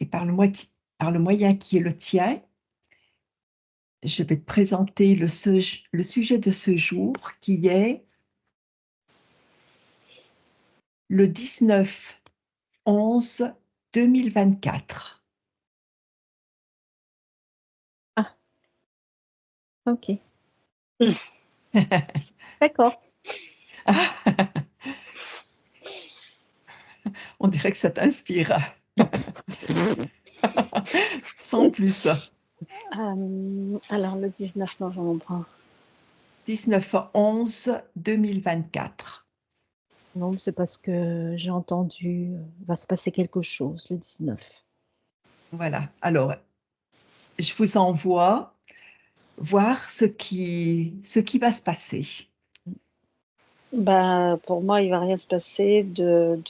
et par le moyen qui est le tien, je vais te présenter le sujet de ce jour qui est le 19/11/2024. Ah, ok. D'accord. On dirait que ça t'inspire. Sans plus. Alors, le 19 novembre. 19/11/2024. Non, c'est parce que j'ai entendu, va se passer quelque chose le 19. Voilà. Alors, je vous envoie voir ce qui va se passer. Bah, pour moi, il ne va rien se passer de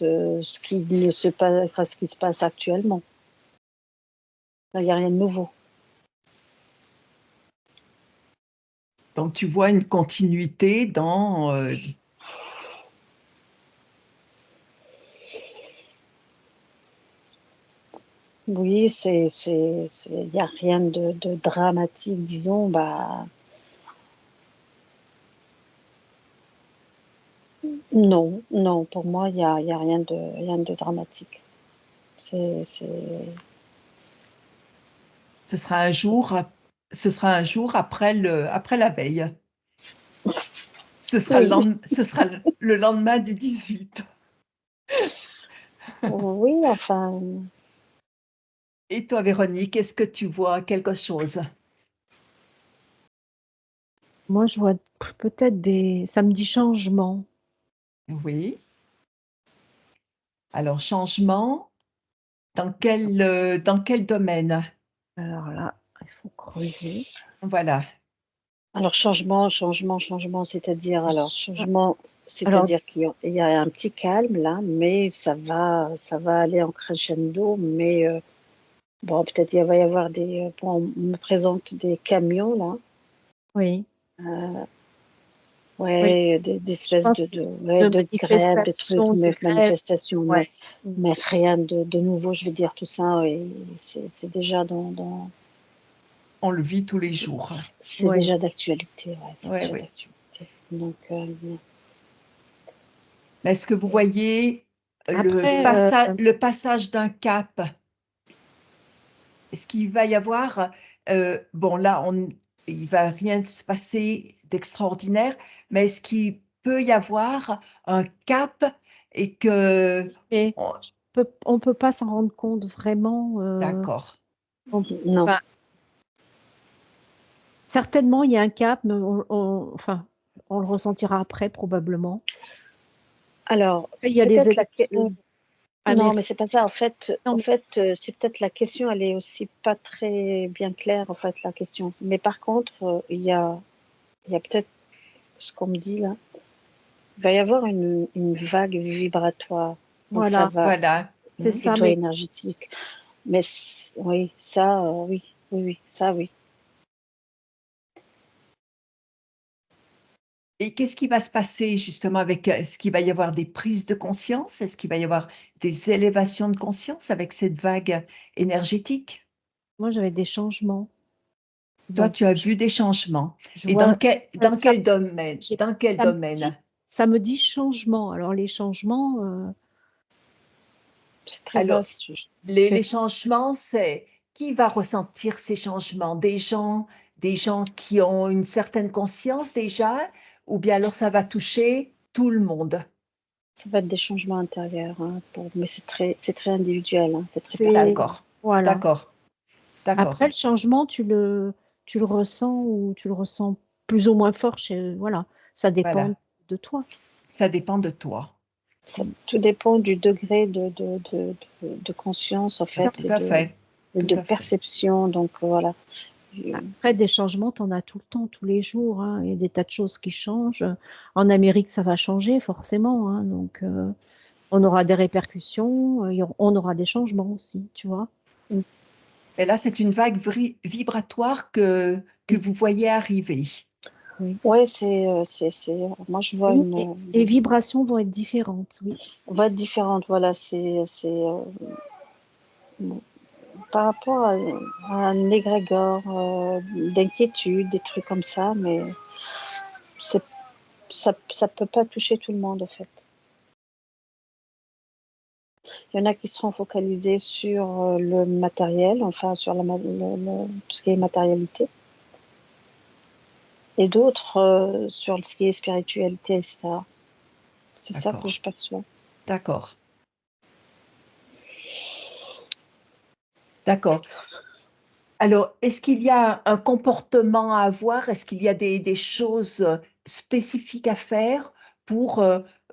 ce qui ne se passe, enfin, ce qui se passe actuellement. Il n'y a rien de nouveau. Donc, tu vois une continuité dans... Oui, il n'y a rien de dramatique, disons. Bah, non, non, pour moi, il n'y a rien de dramatique. Ce sera un jour après la veille. Ce sera, Oui. ce sera le lendemain du 18. Oui, enfin, Et toi, Véronique, est-ce que tu vois quelque chose? Moi, je vois peut-être des samedis changements. Oui. Alors, changement, dans quel domaine? Alors là, il faut creuser. Voilà. alors changement, c'est-à-dire, alors changement, Alors, c'est-à-dire qu'il y a un petit calme là, mais ça va aller en crescendo, mais bon, peut-être il va y avoir bon, on me présente des camions là, oui, oui, ouais, des je espèces pense de grèves, de trucs, de grève. manifestations, Ouais. mais rien de nouveau, je veux dire, tout ça, et c'est déjà On le vit tous les jours. c'est Ouais. déjà d'actualité, ouais, c'est Ouais, déjà ouais. d'actualité. Donc, Mais est-ce que vous voyez Après, le passage d'un cap? Est-ce qu'il va y avoir, bon là, il va rien se passer d'extraordinaire, mais est-ce qu'il peut y avoir un cap et que... mais on- on peut pas s'en rendre compte vraiment. D'accord. non. Enfin, certainement, il y a un cap, mais enfin, on le ressentira après probablement. Alors, Après, il y a les peut-être élections non, mais américaines. c'est pas ça. En fait, Non, c'est peut-être la question, elle est aussi pas très bien claire, en fait, la question. Mais par contre, il y a peut-être ce qu'on me dit là. Il va y avoir une vague vibratoire. Donc ça voilà, va, Voilà. c'est Mm. ça. plutôt Mais énergétique. Mais oui, ça, oui, oui, ça, oui. Et qu'est-ce qui va se passer justement avec... Est-ce qu'il va y avoir des prises de conscience? Est-ce qu'il va y avoir des élévations de conscience avec cette vague énergétique? moi, j'avais des changements. Toi, Donc, tu as vu des changements. je Et vois. dans Ça, quel domaine? Dans quel domaine? ça me dit changement. Alors, les changements, C'est très Alors, vaste. les changements, c'est qui va ressentir ces changements? Des gens qui ont une certaine conscience déjà, ou bien alors ça va toucher tout le monde? Ça va être des changements intérieurs, hein, mais c'est très individuel, hein, c'est très c'est personnel. D'accord, voilà. d'accord, d'accord. Après, le changement, tu le ressens ou tu le ressens plus ou moins fort voilà, ça dépend Voilà, de toi. ça dépend de toi. Tout dépend du degré de conscience, en Ça, fait, Tout à fait, et tout de à fait. perception. Donc, voilà. après, des changements, tu en as tout le temps, tous les jours, hein. Il y a des tas de choses qui changent. En Amérique, ça va changer forcément, hein. Donc, on aura des répercussions, on aura des changements aussi, tu vois. Et là, c'est une vague vibratoire que vous voyez arriver. Oui. Ouais, moi, je vois Oui, les vibrations vont être différentes, oui. on va être différente. Voilà, par rapport à un égrégore d'inquiétude, des trucs comme ça, mais ça peut pas toucher tout le monde, en fait. Il y en a qui seront focalisés sur le matériel, enfin sur tout ce qui est matérialité, et d'autres sur ce qui est spiritualité, etc. C'est ça que D'accord. je perçois. D'accord. D'accord. Alors, est-ce qu'il y a un comportement à avoir? Est-ce qu'il y a des choses spécifiques à faire pour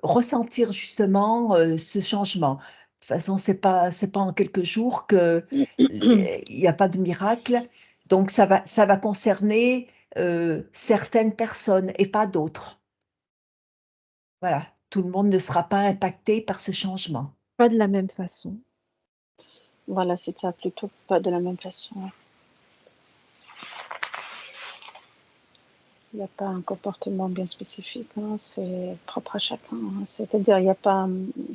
ressentir justement ce changement? De toute façon, c'est pas en quelques jours que il n'y a pas de miracle. Donc, ça va concerner certaines personnes et pas d'autres. Voilà. Tout le monde ne sera pas impacté par ce changement. Pas de la même façon. Voilà, c'est ça, plutôt pas de la même façon. Il n'y a pas un comportement bien spécifique, hein, c'est propre à chacun, hein. C'est-à-dire, il n'y a pas,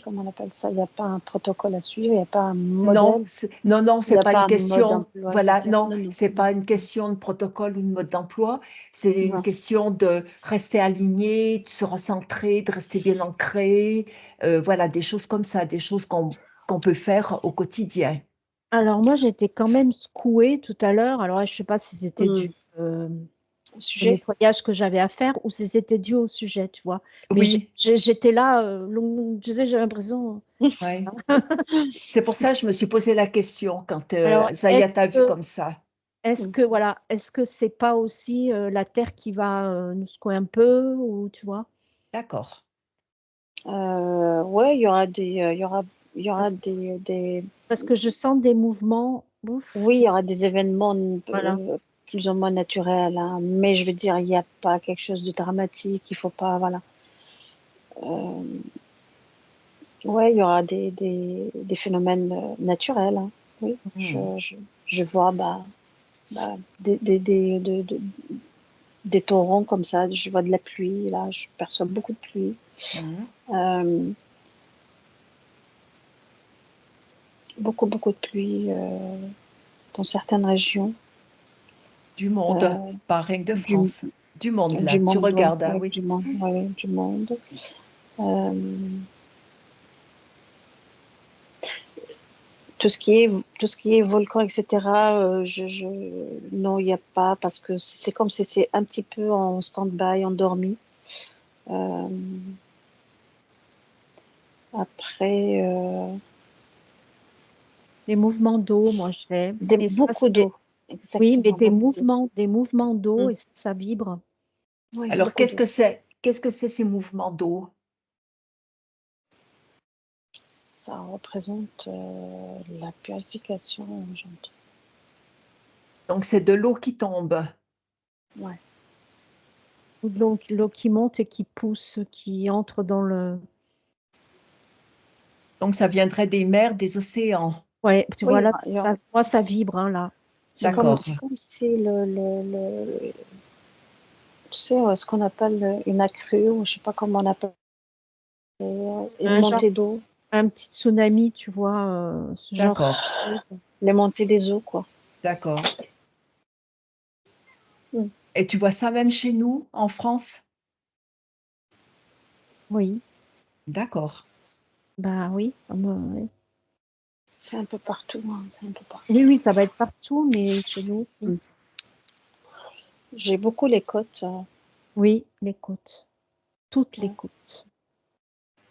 comment on appelle ça, il n'y a pas un protocole à suivre, il n'y a pas un Non, modèle, non, il n'y c'est a pas pas une un mode question, d'emploi, je veux voilà, dire. non, Non, non, c'est pas non, une question de protocole ou de mode d'emploi, c'est une non. question de rester aligné, de se recentrer, de rester bien ancré, voilà, des choses comme ça, des choses qu'on peut faire au quotidien. Alors moi, j'étais quand même secouée tout à l'heure. Alors je sais pas si c'était dû au Sujet? nettoyage que j'avais à faire ou si c'était dû au sujet, tu vois. Mais Oui, j'étais là, tu sais, j'ai l'impression. ouais. C'est pour ça que je me suis posé la question quand Alors Zaya t'a vu comme ça. voilà, est-ce que c'est pas aussi la terre qui va nous secouer un peu ou tu vois? D'accord. Ouais, il y aura il y aura Parce, des, parce que je sens des mouvements, ouf, oui, il y aura des événements voilà. plus ou moins naturels, hein, mais je veux dire, il n'y a pas quelque chose de dramatique, il faut pas, voilà. Euh, ouais, il y aura des phénomènes naturels, hein. Oui, Hmm. je vois des torrents comme ça, je vois de la pluie, là, je perçois beaucoup de pluie. Hmm. Euh, beaucoup de pluie dans certaines régions Du monde, euh, pas rien que de du, France. Du monde, là, du tu monde, ouais, regardes, ah ouais, oui. du monde, ouais, ouais, du monde. Euh, tout ce qui est volcan, etc. Non, il n'y a pas parce que c'est comme si c'est un petit peu en stand-by, endormi. Euh, après, Des mouvements d'eau, moi j'ai. Et ça, beaucoup d'eau, oui, mais exactement, beaucoup d'eau. des mouvements d'eau Mm. et ça vibre. Oui, Alors, beaucoup d'eau. qu'est-ce que c'est ces mouvements d'eau? Ça représente la purification, j'entends. Donc, c'est de l'eau qui tombe. Ouais. Ou de l'eau qui monte et qui pousse, qui entre dans le. Donc, ça viendrait des mers, des océans. Ouais, tu Oui, vois là, il y aura- moi ça vibre hein, là. D'accord. c'est comme si tu sais, ce qu'on appelle une accrue, ou je sais pas comment on appelle, une Un genre, montée d'eau, un petit tsunami, tu vois, ce genre D'accord. de choses. les montées des eaux, quoi. D'accord. Mm. Et tu vois ça même chez nous, en France? Oui, D'accord. bah oui, oui. C'est un peu partout, hein, c'est un peu partout. Oui, oui, ça va être partout, mais chez nous aussi. Mm. J'ai beaucoup les côtes. Oui, les côtes, toutes les Ouais. côtes,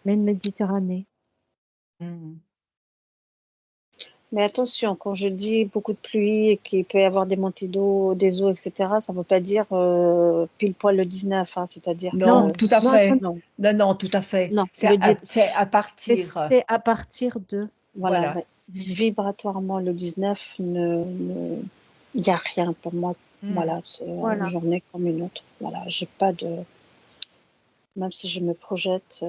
même Méditerranée. Hmm. Mais attention, quand je dis beaucoup de pluie et qu'il peut y avoir des montées d'eau, des eaux, etc., ça ne veut pas dire pile poil le 19, hein, c'est-à-dire Non, Non, que tout à non, fait. non, non, Non, non, tout à fait. non, le C'est à mais partir. c'est à partir de. voilà, Voilà. ouais. Vibratoirement le 19, il n'y a rien pour moi. Hmm. Voilà, c'est une Voilà. journée comme une autre. Voilà, j'ai pas de, même si je me projette,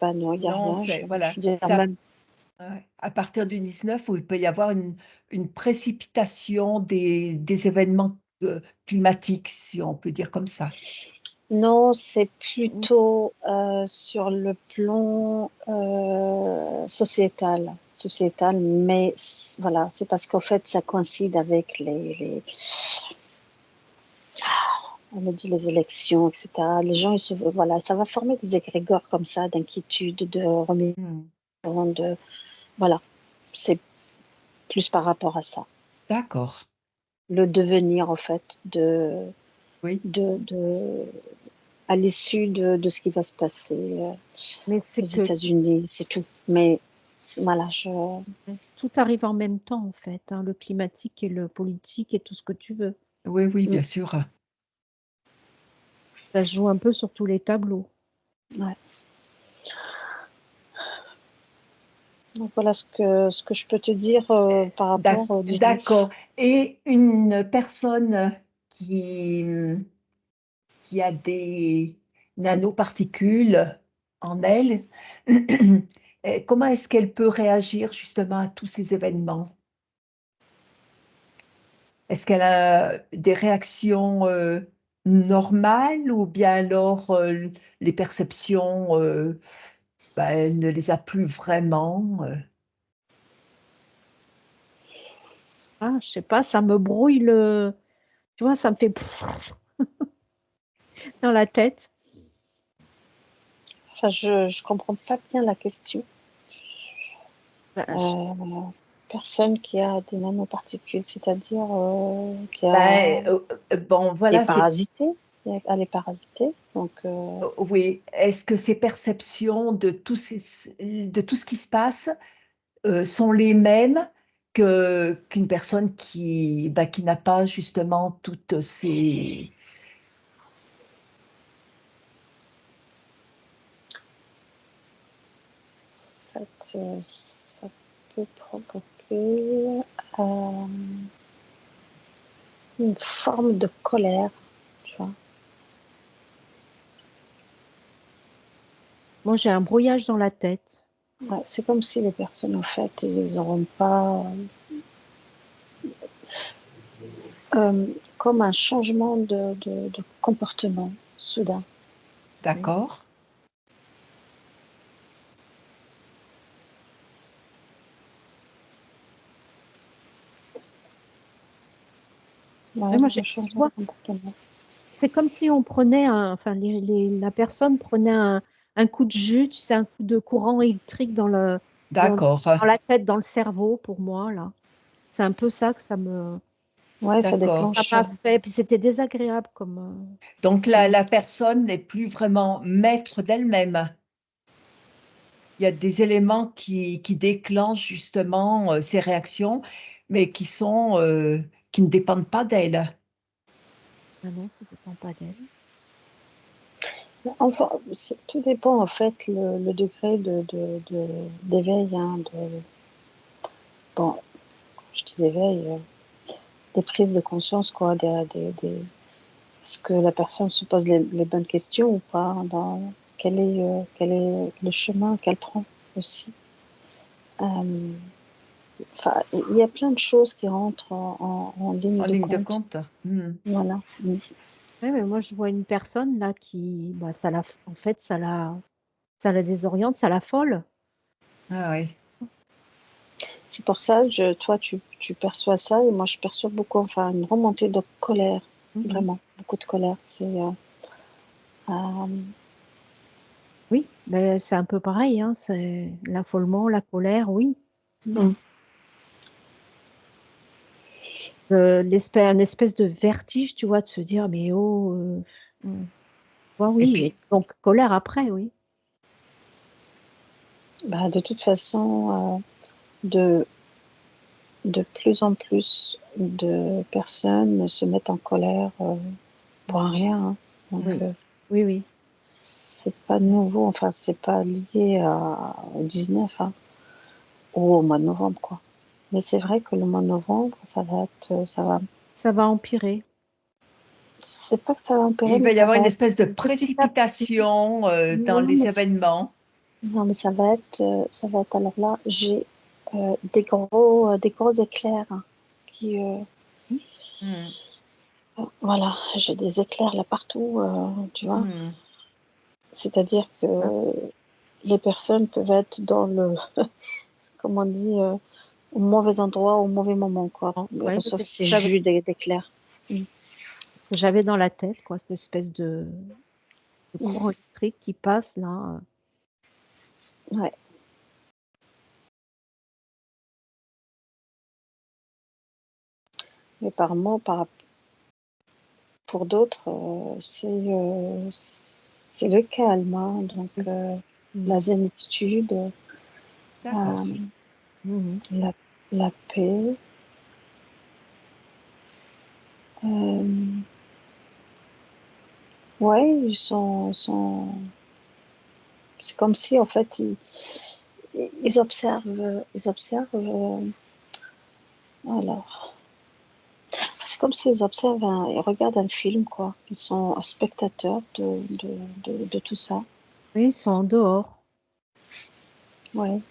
bah non, il n'y a Non, rien. c'est, Je voilà. veux dire C'est même, ouais, à partir du 19 où il peut y avoir une précipitation des événements climatiques, si on peut dire comme ça. non, c'est plutôt sur le plan sociétal, sociétale, mais voilà, c'est parce qu'en fait, ça coïncide avec on me dit les élections, etc. Les gens, voilà, ça va former des égrégores comme ça, d'inquiétude, de remise en de, voilà, c'est plus par rapport à ça. D'accord. Le devenir, en fait, Oui. à l'issue de ce qui va se passer Mais aux c'est que États-Unis, c'est tout. Mais voilà, tout arrive en même temps, en fait, hein, le climatique et le politique et tout ce que tu veux. Oui, oui, bien sûr. Ça se joue un peu sur tous les tableaux. ouais. Donc voilà ce que je peux te dire par rapport au 19. D'accord. Et une personne qui, qui a des nanoparticules en elle, comment est-ce qu'elle peut réagir justement à tous ces événements? Est-ce qu'elle a des réactions normales ou bien alors les perceptions, ben, elle ne les a plus vraiment? Ah, je sais pas, ça me brouille tu vois, ça me fait dans la tête. Enfin, je comprends pas bien la question. Ben, Personne qui a des nanoparticules, c'est-à-dire qui Ben, bon, est voilà, c'est parasitée. Elle est parasitée. Donc, oui. Est-ce que ces perceptions de tout ce qui se passe sont les mêmes qu'une personne qui n'a pas justement toutes ces... en fait, ça peut provoquer une forme de colère, tu vois. moi, j'ai un brouillage dans la tête. Ouais, c'est comme si les personnes, en fait, ils n'auront pas comme un changement de comportement soudain. D'accord. Ouais, Mais moi, un tu changement de vois, comportement. c'est comme si on prenait enfin, la personne prenait un coup de jus, tu sais, un coup de courant électrique dans, D'accord. dans la tête, dans le cerveau, pour moi, là. C'est un peu ça que Ouais, ça D'accord. ça déclenche. m'a fait. Puis c'était désagréable comme. Donc Comme la personne n'est plus vraiment maître d'elle-même. Il y a des éléments qui déclenchent justement ces réactions, mais qui ne dépendent pas d'elle. Ah non, ça dépend pas d'elle. Enfin, tout dépend en fait le degré d'éveil. Hein, bon, je dis d'éveil, des prises de conscience, quoi. Est-ce que la personne se pose les bonnes questions ou pas quel est le chemin qu'elle prend aussi. Enfin, il y a plein de choses qui rentrent en ligne En de ligne de compte. compte. Hmm. Voilà. Ouais, mais moi, je vois une personne là bah, en fait, ça la désoriente, ça l'affole. Ah oui. C'est pour ça, toi, tu perçois ça et moi, je perçois beaucoup, enfin, une remontée de colère, Mhm. vraiment, beaucoup de colère. Euh, Oui, mais c'est un peu pareil, hein, c'est l'affolement, la colère, oui. mm. Un espèce de vertige, tu vois, de se dire, mais oh, ouais, Et oui, et puis, donc colère après, oui. Bah, de toute façon, de plus en plus de personnes se mettent en colère pour un rien. Hein. Donc, Oui, oui, oui. c'est pas nouveau, enfin, c'est pas lié au 19 hein, ou au mois de novembre, quoi. Mais c'est vrai que le mois de novembre, Ça va empirer. c'est pas que ça va empirer, il mais va y ça avoir une va être espèce de Petit à petit. précipitation dans non, les événements. non, mais ça va être, alors là, j'ai des gros éclairs hein, qui, Hmm. voilà, j'ai des éclairs là partout, tu vois. Hmm. C'est-à-dire que Hein. les personnes peuvent être dans le, comme on dit, au mauvais endroit, au mauvais moment, quoi. Ouais, Reçoivent c'est ces jus d'éclair. ce que j'avais dans la tête, quoi, cette espèce de courant électrique qui passe là. Ouais. Mais apparemment, pour d'autres, c'est le calme, hein, donc la zénitude, D'accord. la paix. Ouais, ils sont. C'est comme si en fait ils observent. Alors, c'est comme s'ils observent, ils regardent un film, quoi. Ils sont spectateurs de tout ça. Oui, ils sont en dehors. Ouais.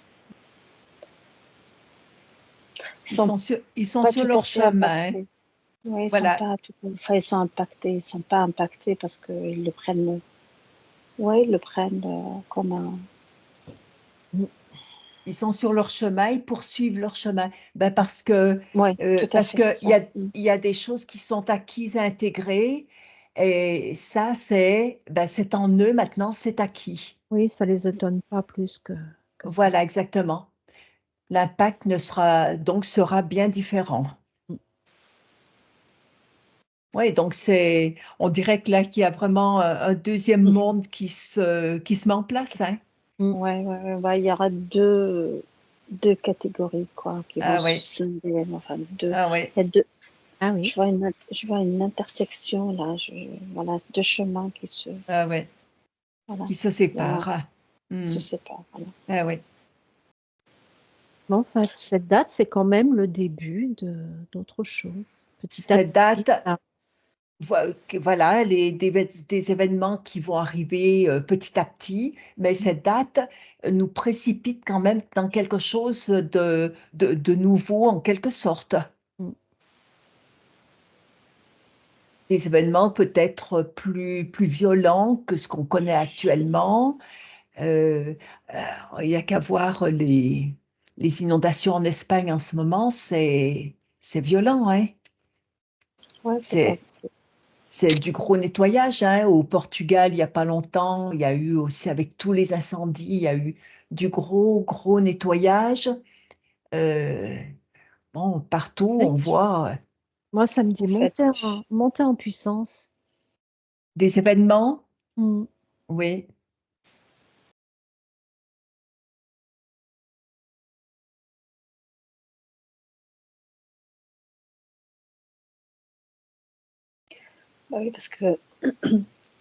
Ils sont Pas sur tout leur à fait chemin. impactés. Ouais, Voilà. ils sont impactés. Ils sont pas impactés parce qu'ils le prennent. Ouais, ils le prennent comme un. Ils sont sur leur chemin, ils poursuivent leur chemin. Ben parce que Ouais, tout à fait, c'est ça. il y a des choses qui sont acquises et intégrées, et ça, c'est en eux maintenant, c'est acquis. Oui, ça les étonne pas plus que ça. Voilà, exactement. L'impact sera bien différent. Oui, donc on dirait que là, qu'il y a vraiment un deuxième monde qui se met en place, hein. Ouais, il y aura deux catégories, quoi, qui vont Ah se oui, scinder. Enfin, deux. ah oui, Il y a deux. Ah oui. Je vois une intersection là. Voilà, deux chemins qui se. ah oui, Voilà, qui se il y a, séparent. se Hmm. séparent. Voilà. Ah oui. Mais enfin, cette date, c'est quand même le début d'autre chose. Petit à Cette petit, date, ça. voilà, des événements qui vont arriver petit à petit, mais cette date nous précipite quand même dans quelque chose de nouveau en quelque sorte. Mm. Des événements peut-être plus violents que ce qu'on connaît actuellement. Euh, il n'y a qu'à voir les inondations en Espagne en ce moment, c'est violent, hein? Ouais, c'est pas. C'est C'est du gros nettoyage, hein. Au Portugal, il n'y a pas longtemps, il y a eu aussi, avec tous les incendies, il y a eu du gros nettoyage. Euh, bon, partout, Oui. on voit Moi, ça me dit En fait, monter en puissance. des événements. Mm. Oui, bah oui, parce que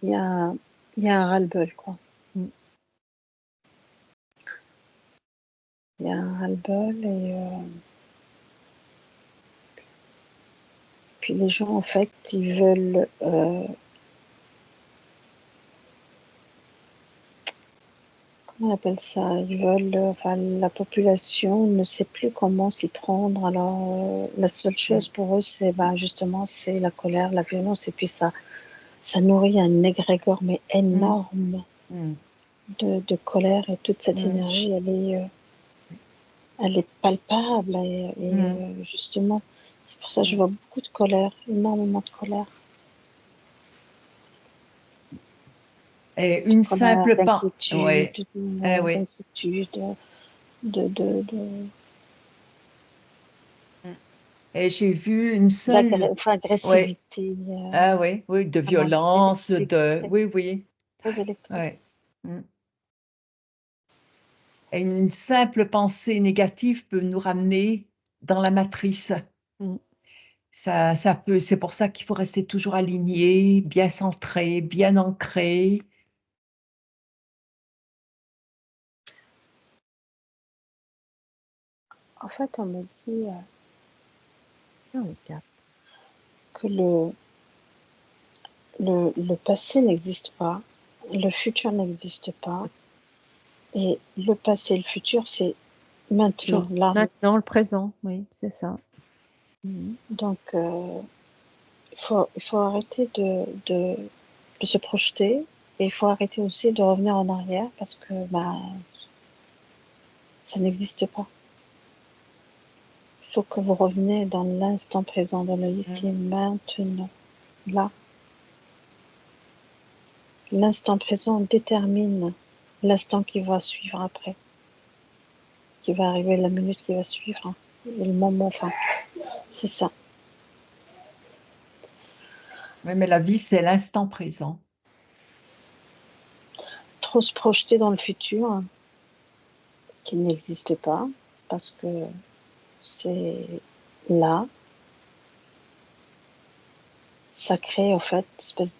il y a, il y a un ras-le-bol, quoi. Mm. Il y a un ras-le-bol et puis les gens, en fait, ils veulent. Comment on appelle ça? Ils veulent. Enfin, la population ne sait plus comment s'y prendre. Alors, la seule chose pour eux, c'est justement, c'est la colère, la violence, et puis ça nourrit un égrégore, mais mm, énorme mm, de colère, et toute cette mm, énergie, elle est palpable. Et mm. justement, c'est pour ça que je vois beaucoup de colère, énormément de colère. Et une Colère, simple d'inquiétude, ouais, oui. de Mm. Et j'ai vu une seule, enfin, ouais, agressivité, ah oui, oui, de vraiment violence, électrique, très, oui, oui, très électrique. ouais. Mm. Et une simple pensée négative peut nous ramener dans la matrice. Mm. C'est pour ça qu'il faut rester toujours aligné, bien centré, bien ancré. En fait, on me dit Ah oui, cap. que le passé n'existe pas, le futur n'existe pas, et le passé et le futur, c'est maintenant, là. Maintenant, le présent, oui, c'est ça. Mm. Donc, il faut arrêter de se projeter, et il faut arrêter aussi de revenir en arrière parce que ça n'existe pas. faut que vous reveniez dans l'instant présent, dans le ici et maintenant, là. L'instant présent détermine l'instant qui va suivre après, qui va arriver, la minute qui va suivre, hein, et le moment, enfin, c'est ça. Oui, mais la vie, c'est l'instant présent. Trop se projeter dans le futur, hein, qui n'existe pas, parce que c'est là, ça crée en fait une espèce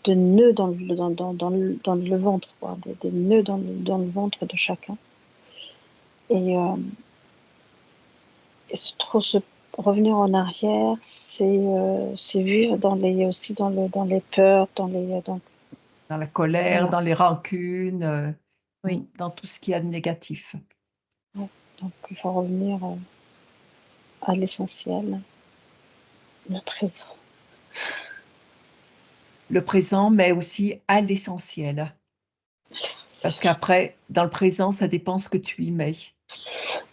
de nœuds dans le ventre, quoi, des nœuds dans le ventre de chacun. Et trop se revenir en arrière, c'est vivre aussi dans les peurs, dans Dans la colère, voilà. dans les rancunes, Oui. dans tout ce qu'il y a de négatif. Ouais. Donc il faut revenir à l'essentiel, le présent. Le présent, mais aussi à l'essentiel. Parce qu'après, dans le présent, ça dépend ce que tu y mets.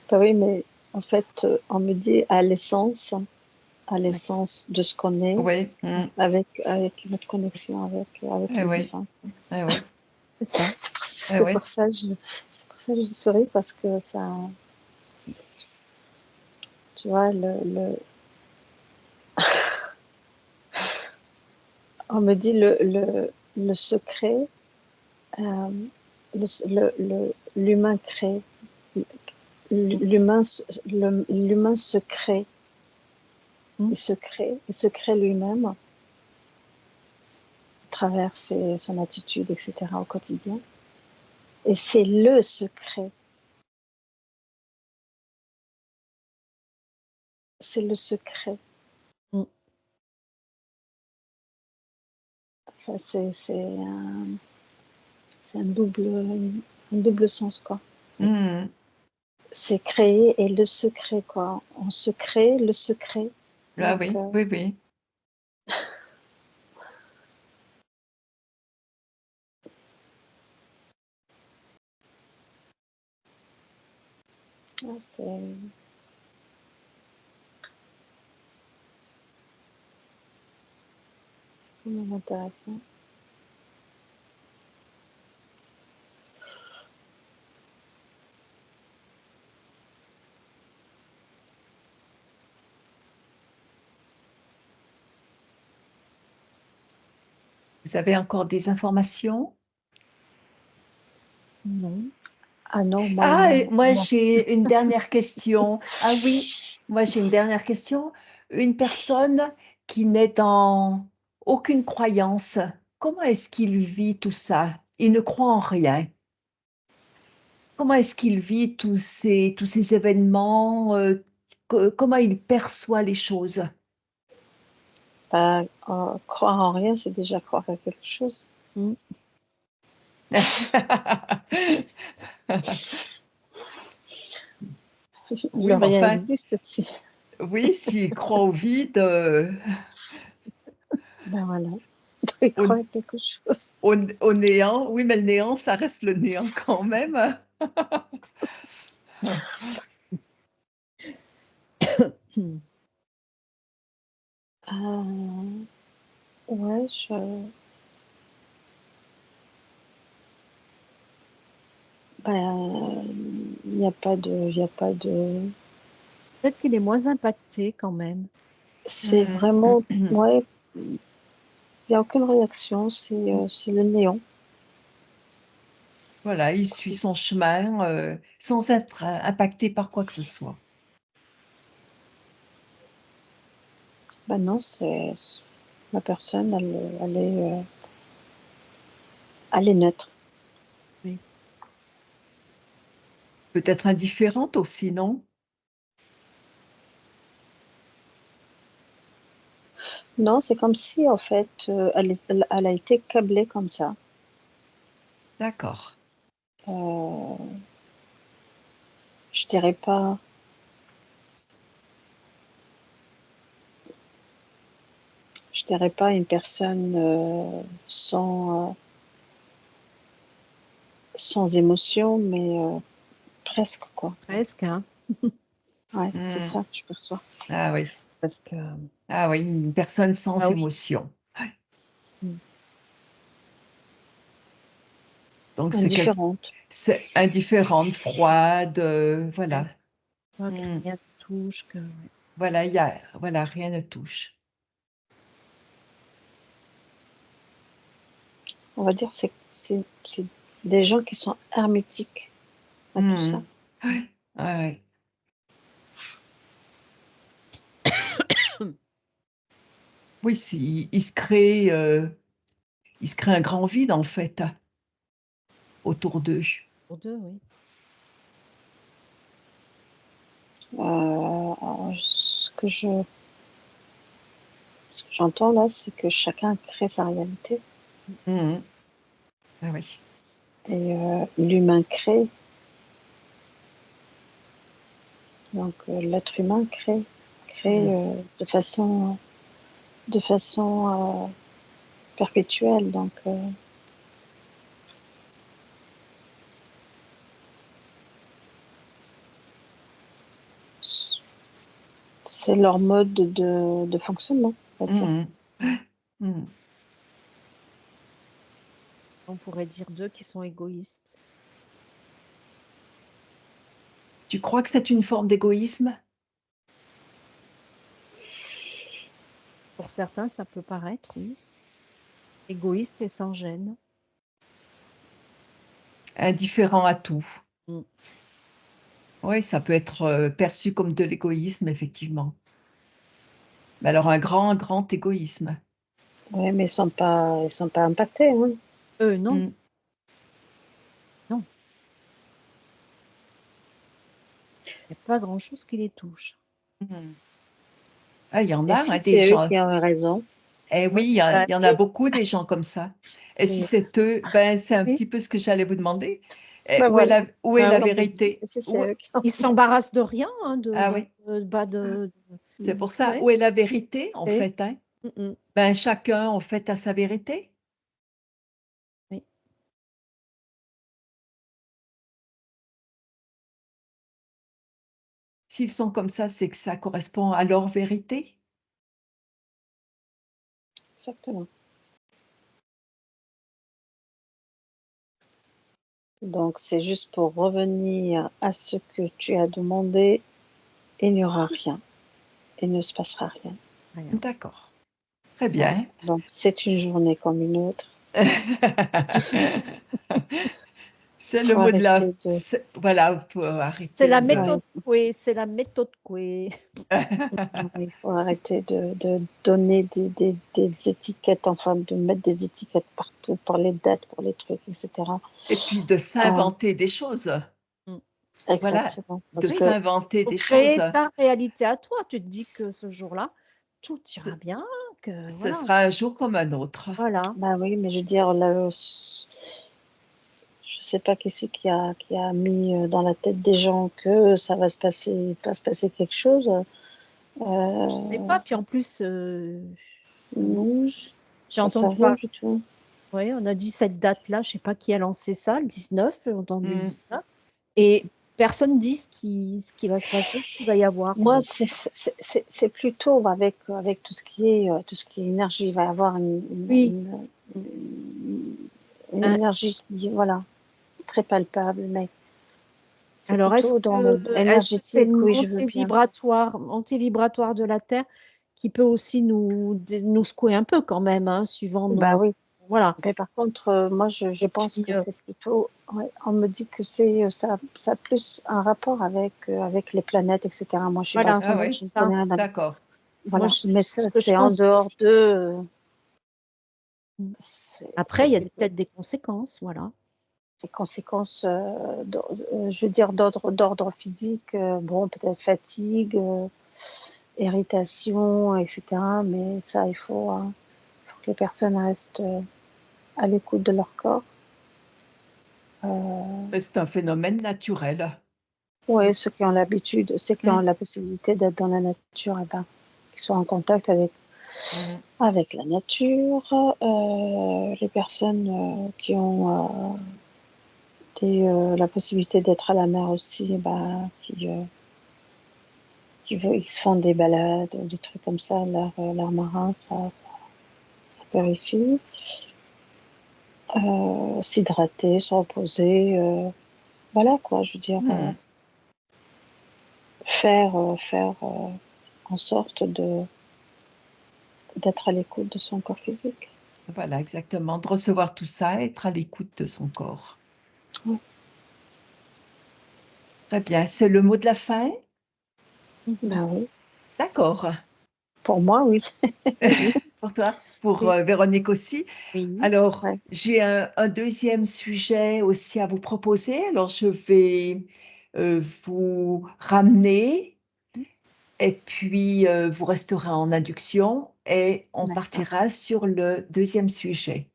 Bah oui, mais en fait, on me dit à l'essence de ce qu'on est, Oui. avec notre connexion avec le Oui. divin. Oui. C'est ça. C'est pour ça que je souris, parce que ça, tu vois, on me dit le secret, l'humain crée, l'humain se crée, il se crée lui-même à travers son attitude, etc. au quotidien. Et c'est le secret. C'est le secret. Enfin, c'est un double sens, quoi. C'est créer et le secret, quoi. On se crée le secret. Ah Donc, oui, oui. c'est vraiment intéressant. Vous avez encore des informations? Non. Ah non, Moi j'ai une dernière question. Ah oui, moi j'ai une dernière question. Une personne qui n'est dans aucune croyance, comment est-ce qu'il vit tout ça? Il ne croit en rien. Comment est-ce qu'il vit tous ces événements? Comment il perçoit les choses? Croire en rien, c'est déjà croire à quelque chose. Oui, Le mais rien enfin, existe aussi. oui, s'il croit au vide, Ben voilà, il au, croit à quelque chose. au néant, oui, mais le néant, ça reste le néant quand même. Ouais, ben, il n'y a pas de. Peut-être qu'il est moins impacté quand même. C'est vraiment, ouais, il n'y a aucune réaction, c'est le néant. Voilà, il suit son chemin sans être impacté par quoi que ce soit. Ben non, la personne, elle est neutre. Oui. Peut-être indifférente aussi, non? Non, c'est comme si, en fait, elle a été câblée comme ça. D'accord. Euh, je dirais pas. Je dirais pas une personne sans émotion, mais presque, quoi. Presque, hein. Ouais, c'est Mmh. ça que je perçois. Ah oui. Parce que Ah oui, une personne ah sans oui. émotion. Mmh. Donc Indifférente. c'est indifférente, froide, voilà. Ouais. Ouais, que Mmh. rien ne touche, que ouais. Voilà, voilà, rien ne touche. On va dire c'est des gens qui sont hermétiques à tout ça. Mmh. Ouais, ouais. Oui, si il se crée un grand vide, en fait, autour d'eux. Pour 2, oui. Alors, ce que j'entends là, c'est que chacun crée sa réalité Mmh. Ah oui. et l'humain crée, donc l'être humain crée Mmh. de façon perpétuelle. Donc c'est leur mode de fonctionnement, on va dire. Mmh mh. Mmh. On pourrait dire 2 qui sont égoïstes. Tu crois que c'est une forme d'égoïsme? Pour certains, ça peut paraître, oui. Égoïste et sans gêne. Indifférent à tout. Mmh. Oui, ça peut être, perçu comme de l'égoïsme, effectivement. Mais alors un grand, grand égoïsme. Oui, mais ils sont pas impactés, hein. Eux, non, Mmh. non, il y a pas grand chose qui les touche. Mmh. Ah, il y en Et a, si hein, des c'est eux gens. qui ont raison? Eh oui, Oui, il bah, y en a oui, beaucoup des gens comme ça. Et si oui, c'est eux, ben, c'est un oui, petit peu ce que j'allais vous demander. Ben voilà, Où est bah, la oui. comme on dit, vérité? si Où c'est eux qui ont Ils s'embarrassent de rien, hein, Ah oui, bah, de c'est pour ça. ouais, Où est la vérité, en et fait, hein? mmh mh, Ben, chacun, en fait, a sa vérité. oui. S'ils sont comme ça, c'est que ça correspond à leur vérité. exactement. Donc c'est juste pour revenir à ce que tu as demandé, il n'y aura rien. Il ne se passera rien. Rien. D'accord, très Voilà. bien. Donc c'est une journée comme une autre. C'est Il le faut mot de la arrêter de voilà, faut C'est arrêter la de ouais, méthode Coué, c'est la méthode Coué. il faut arrêter de donner des étiquettes, enfin de mettre des étiquettes partout pour les dates, pour les trucs, etc. et puis de Euh, s'inventer des choses. Mmh. Voilà, exactement. de Parce Oui, que s'inventer faut des choses. créer ta réalité à toi. Tu te dis que ce jour-là, tout Ce ira bien, que ce voilà, sera un jour comme un autre. voilà. bah oui, mais je veux dire, là, je sais pas qui c'est qui a mis dans la tête des gens que ça va se passer quelque chose. Je sais Euh, pas, puis en plus, bon, non, j'ai j'en sais entendu rien parler. du tout. Ouais, on a dit cette date-là, je sais pas qui a lancé ça, le 19, j'ai entendu le Mmh. 19 et personne dit ce qui va se passer, ce qu'il va y avoir, Moi, donc c'est plutôt avec tout ce qui est énergie. Il va y avoir oui, une hein, énergie qui, voilà, très palpable, mais c'est alors plutôt dans est-ce que c'est énergétique, une oui, je veux bien. montée vibratoire de la Terre qui peut aussi nous secouer un peu quand même, hein, suivant Bah nos oui. voilà, Mais par contre, moi, je pense puis, que c'est plutôt, ouais, on me dit que ça a plus un rapport avec les planètes, etc. Moi, je suis pas voilà, Ah astrologue, oui, je ne ça. connais rien là. d'accord. Moi, Voilà. Mais c'est ça, ce que je c'est en pense dehors aussi. de, Mmh. c'est Après, il y a plutôt peut-être des conséquences, voilà. des conséquences, je veux dire, d'ordre physique, bon, peut-être fatigue, irritation, etc. Mais ça, faut que les personnes restent à l'écoute de leur corps. Mais c'est un phénomène naturel. Oui, Mmh. ceux qui ont Mmh. la possibilité d'être dans la nature, eh ben, qui soient en contact Mmh. avec la nature. Les personnes qui ont la possibilité d'être à la mer aussi, eh ben, ils se font des balades, des trucs comme ça, l'art marin, ça purifie. S'hydrater, se reposer, voilà quoi, je veux dire, faire en sorte d'être à l'écoute de son corps physique. Voilà, exactement, de recevoir tout ça, être à l'écoute de son corps. Oui. Très bien, c'est le mot de la fin? Ben oui, D'accord. pour moi, oui. Pour toi? Pour Oui. Véronique aussi? Oui. Alors, Ouais. j'ai un deuxième sujet aussi à vous proposer. Alors, je vais vous ramener et puis vous resterez en induction et on D'accord. partira sur le deuxième sujet.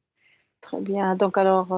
Très bien. Donc alors,